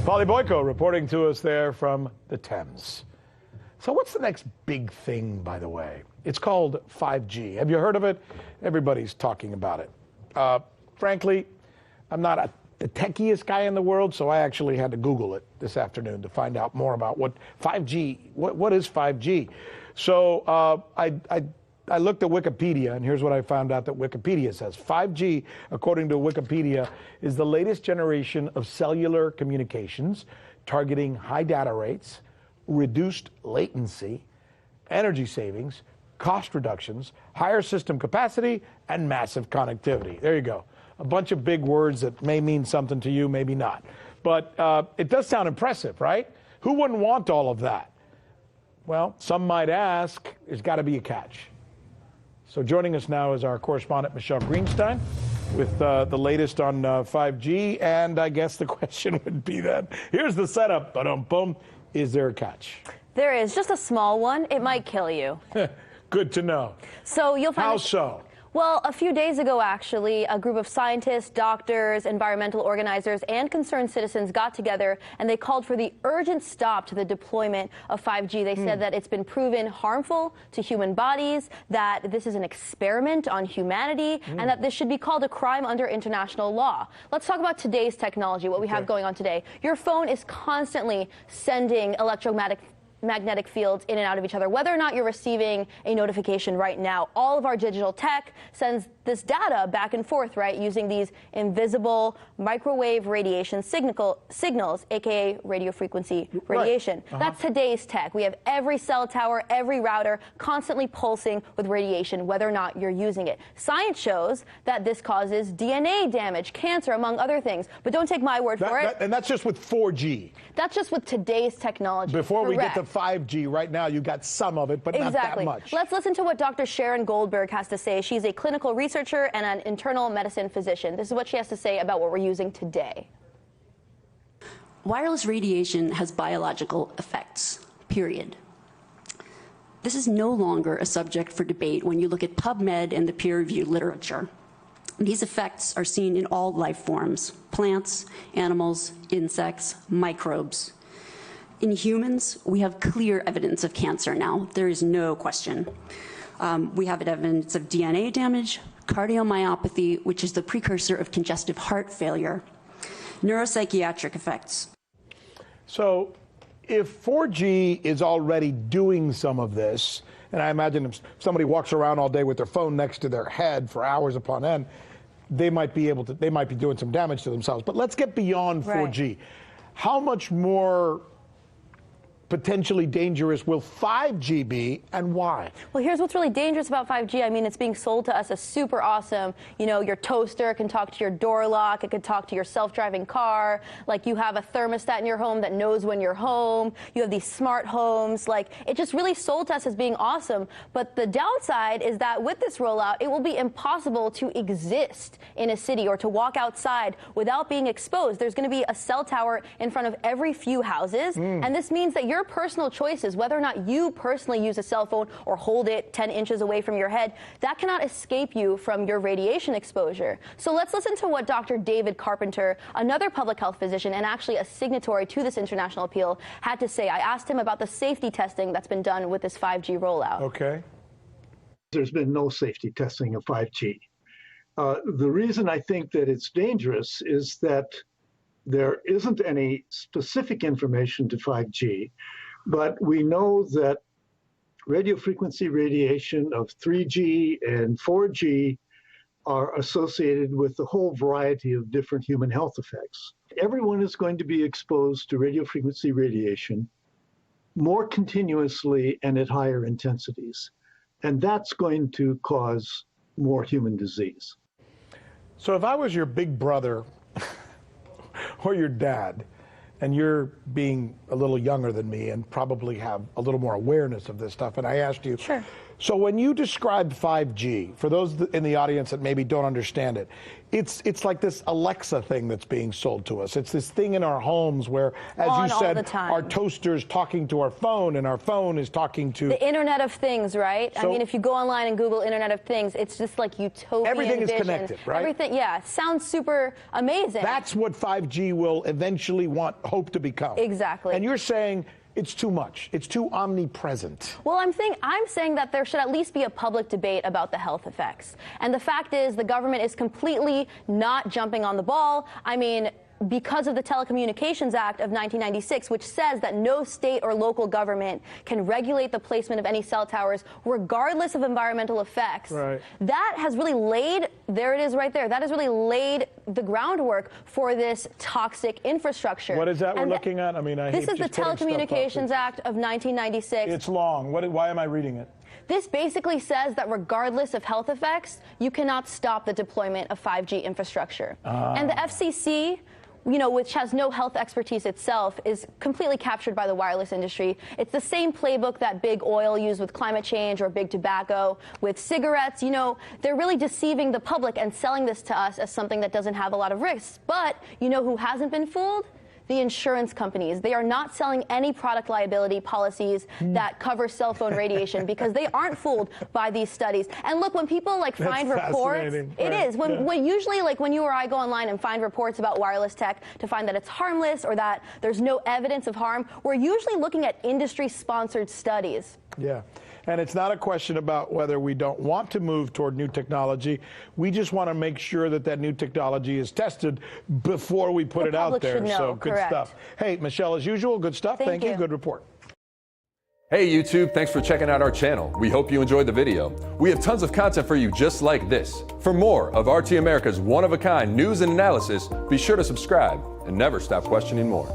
Polly Boyko reporting to us there from the Thames. So what's the next big thing, by the way? It's called 5G. Have you heard of it? Everybody's talking about it. Frankly, I'm not the techiest guy in the world, so I actually had to Google it this afternoon to find out more about what 5G, what is 5G? So I looked at Wikipedia, and here's what I found out that Wikipedia says. 5G, according to Wikipedia, is the latest generation of cellular communications targeting high data rates, reduced latency, energy savings, cost reductions, higher system capacity, and massive connectivity. There you go. A bunch of big words that may mean something to you, maybe not. But it does sound impressive, right? Who wouldn't want all of that? Well, some might ask, there's got to be a catch. So joining us now is our correspondent, Michelle Greenstein, with the latest on 5G. And I guess the question would be then, here's the setup, ba-dum-bum, is there a catch? There is, just a small one. It might kill you. Good to know. So you'll find. How so? Well, a few days ago, actually, a group of scientists, doctors, environmental organizers, and concerned citizens got together and they called for the urgent stop to the deployment of 5G. They said that it's been proven harmful to human bodies, that this is an experiment on humanity, and that this should be called a crime under international law. Let's talk about today's technology, what we have going on today. Your phone is constantly sending electromagnetic fields in and out of each other. Whether or not you're receiving a notification right now, all of our digital tech sends this data back and forth, right, using these invisible microwave radiation signals, aka radio frequency radiation. Right. That's today's tech. We have every cell tower, every router constantly pulsing with radiation, whether or not you're using it. Science shows that this causes DNA damage, cancer, among other things. But don't take my word for it. And that's just with 4G. That's just with today's technology. Before we get to 5G, right now you got some of it, but not that much. Let's listen to what Dr. Sharon Goldberg has to say. She's a clinical researcher and an internal medicine physician. This is what she has to say about what we're using today. Wireless radiation has biological effects, period. This is no longer a subject for debate when you look at PubMed and the peer-reviewed literature. These effects are seen in all life forms: plants, animals, insects, microbes. In humans, we have clear evidence of cancer now. There is no question. We have evidence of DNA damage, cardiomyopathy, which is the precursor of congestive heart failure, neuropsychiatric effects. So if 4G is already doing some of this, and I imagine if somebody walks around all day with their phone next to their head for hours upon end, they might be doing some damage to themselves. But let's get beyond 4G. How much more potentially dangerous will 5G be, and why? Well, here's what's really dangerous about 5G. I mean, it's being sold to us as super awesome. You know, your toaster can talk to your door lock. It could talk to your self-driving car. Like, you have a thermostat in your home that knows when you're home. You have these smart homes. Like, it just really sold to us as being awesome. But the downside is that with this rollout, it will be impossible to exist in a city or to walk outside without being exposed. There's going to be a cell tower in front of every few houses, and this means that your personal choices, whether or not you personally use a cell phone or hold it 10 inches away from your head, that cannot escape you from your radiation exposure. So let's listen to what Dr. David Carpenter, another public health physician and actually a signatory to this international appeal, had to say. I asked him about the safety testing that's been done with this 5G rollout. Okay. There's been no safety testing of 5G. The reason I think that it's dangerous is that there isn't any specific information to 5G. But we know that radio frequency radiation of 3G and 4G are associated with a whole variety of different human health effects. Everyone is going to be exposed to radio frequency radiation more continuously and at higher intensities. And that's going to cause more human disease. So if I was your big brother or your dad, and you're being a little younger than me and probably have a little more awareness of this stuff, and I asked you, So when you describe 5G, for those in the audience that maybe don't understand it, it's like this Alexa thing that's being sold to us. It's this thing in our homes where, as you said, our toaster's talking to our phone and our phone is talking to... The Internet of Things, right? So, I mean, if you go online and Google Internet of Things, it's just like utopian Everything vision. is connected, right? Everything, yeah. Sounds super amazing. That's what 5G will eventually hope to become. Exactly. And you're saying... it's too much. It's too omnipresent. Well, I'm saying that there should at least be a public debate about the health effects. And the fact is the government is completely not jumping on the ball. I mean, because of the Telecommunications Act of 1996, which says that no state or local government can regulate the placement of any cell towers regardless of environmental effects. Right. That has really laid, there it is right there, that has really laid the groundwork for this toxic infrastructure. What is that we're looking at? I mean, this is the Telecommunications Act of 1996. It's long. Why am I reading it? This basically says that regardless of health effects, you cannot stop the deployment of 5G infrastructure. And the FCC, you know, which has no health expertise itself, is completely captured by the wireless industry. It's the same playbook that big oil used with climate change or big tobacco with cigarettes. You know, they're really deceiving the public and selling this to us as something that doesn't have a lot of risks. But you know who hasn't been fooled? The insurance companies. They are not selling any product liability policies that cover cell phone radiation because they aren't fooled by these studies. And look, when people find reports, it is. When usually when you or I go online and find reports about wireless tech to find that it's harmless or that there's no evidence of harm, we're usually looking at industry-sponsored studies. Yeah. And it's not a question about whether we don't want to move toward new technology. We just want to make sure that that new technology is tested before we put it out there. So good stuff. Hey, Michelle, as usual, good stuff. Thank you. Good report. Hey YouTube, thanks for checking out our channel. We hope you enjoyed the video. We have tons of content for you just like this. For more of RT America's one-of-a-kind news and analysis, be sure to subscribe and never stop questioning more.